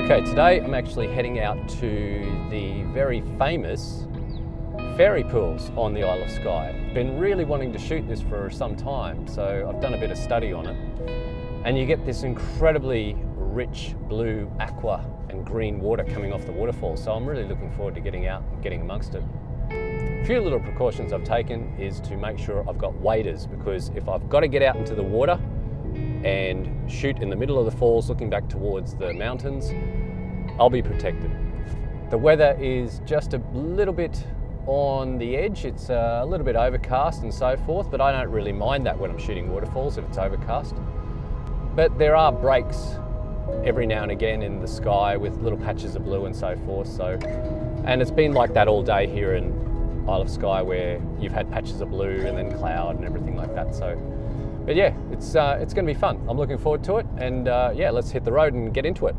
Okay, today I'm actually heading out to the very famous fairy pools on the Isle of Skye. Been really wanting to shoot this for some time, so I've done a bit of study on it. And you get this incredibly rich blue aqua and green water coming off the waterfall, so I'm really looking forward to getting out and getting amongst it. A few little precautions I've taken is to make sure I've got waders, because if I've got to get out into the water and shoot in the middle of the falls looking back towards the mountains, I'll be protected. The weather is just a little bit on the edge. It's a little bit overcast and so forth, but I don't really mind that when I'm shooting waterfalls if it's overcast. But there are breaks every now and again in the sky with little patches of blue and so forth. And it's been like that all day here in Isle of Skye, where you've had patches of blue and then cloud and everything like that. But yeah, it's going to be fun. I'm looking forward to it, and yeah, let's hit the road and get into it.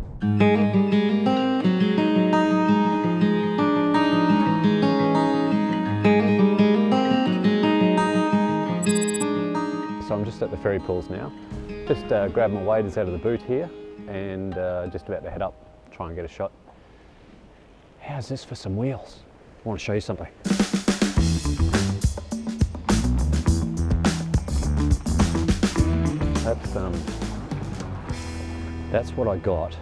So I'm just at the ferry pools now. Just grabbed my waders out of the boot here and just about to head up, try and get a shot. How's this for some wheels? I want to show you something. That's what I got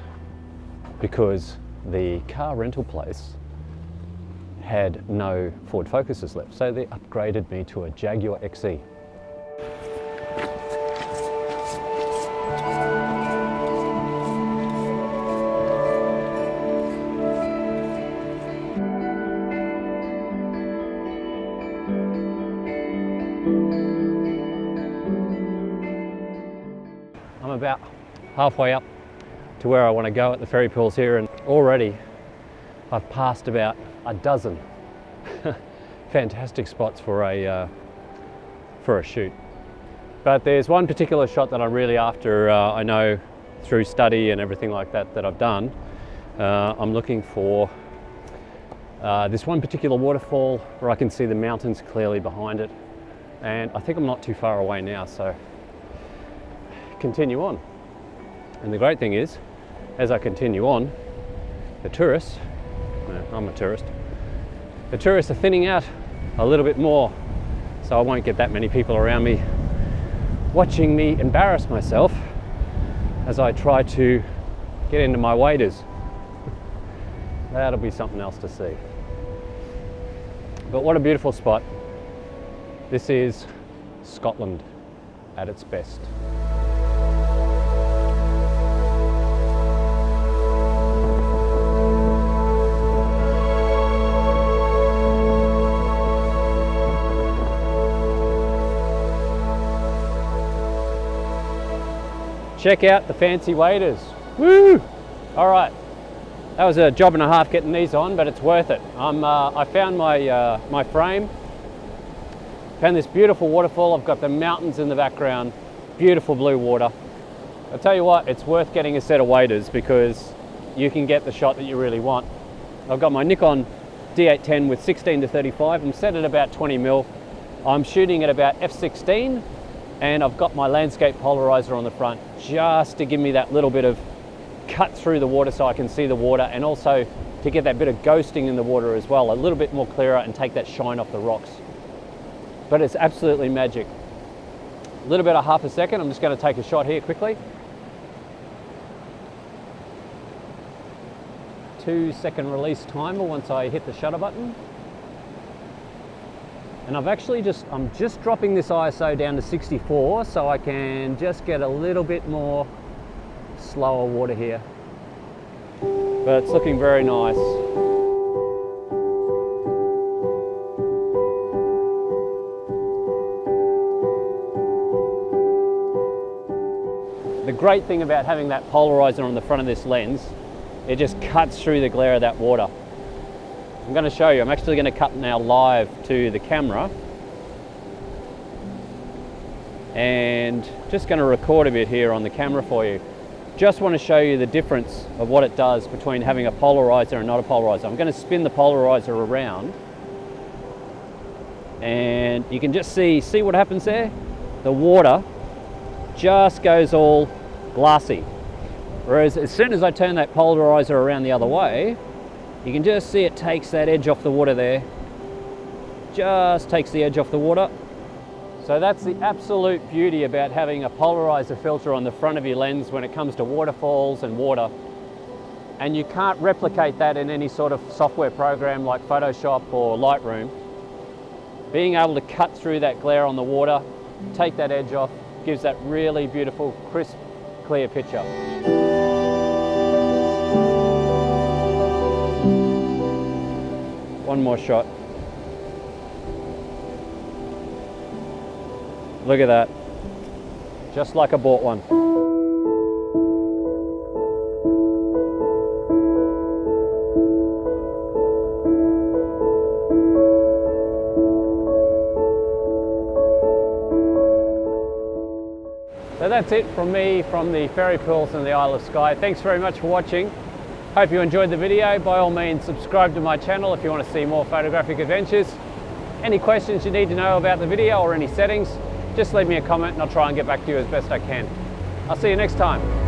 because the car rental place had no Ford Focuses left, so they upgraded me to a Jaguar XE. I'm about halfway up to where I want to go at the ferry pools here, and already I've passed about a dozen fantastic spots for a shoot. But there's one particular shot that I'm really after. I know through study and everything like that I've done, I'm looking for this one particular waterfall where I can see the mountains clearly behind it, and I think I'm not too far away now, so continue on. And the great thing is, as I continue on, the tourists, I'm a tourist, the tourists are thinning out a little bit more, so I won't get that many people around me watching me embarrass myself as I try to get into my waders. That'll be something else to see. But what a beautiful spot. This is Scotland at its best. Check out the fancy waders. Woo! All right, that was a job and a half getting these on, but it's worth it. I found my frame, found this beautiful waterfall. I've got the mountains in the background, beautiful blue water. I'll tell you what, it's worth getting a set of waders because you can get the shot that you really want. I've got my Nikon D810 with 16-35. I'm set at about 20mm. I'm shooting at about f/16. And I've got my landscape polarizer on the front just to give me that little bit of cut through the water so I can see the water, and also to get that bit of ghosting in the water as well, a little bit more clearer and take that shine off the rocks. But it's absolutely magic. A little bit of half a second, I'm just going to take a shot here quickly. 2-second release timer once I hit the shutter button. And I'm just dropping this ISO down to 64 so I can just get a little bit more slower water here. But it's looking very nice. The great thing about having that polarizer on the front of this lens, it just cuts through the glare of that water. I'm going to show you. I'm actually going to cut now live to the camera and just going to record a bit here on the camera for you. Just want to show you the difference of what it does between having a polarizer and not a polarizer. I'm going to spin the polarizer around and you can just see what happens there. The water just goes all glassy. Whereas as soon as I turn that polarizer around the other way, you can just see it takes that edge off the water there. Just takes the edge off the water. So that's the absolute beauty about having a polarizer filter on the front of your lens when it comes to waterfalls and water. And you can't replicate that in any sort of software program like Photoshop or Lightroom. Being able to cut through that glare on the water, take that edge off, gives that really beautiful, crisp, clear picture. One more shot. Look at that. Just like I bought one. So that's it from me from the ferry pools in the Isle of Skye. Thanks very much for watching. Hope you enjoyed the video. By all means, subscribe to my channel if you want to see more photographic adventures. Any questions you need to know about the video or any settings, just leave me a comment and I'll try and get back to you as best I can. I'll see you next time.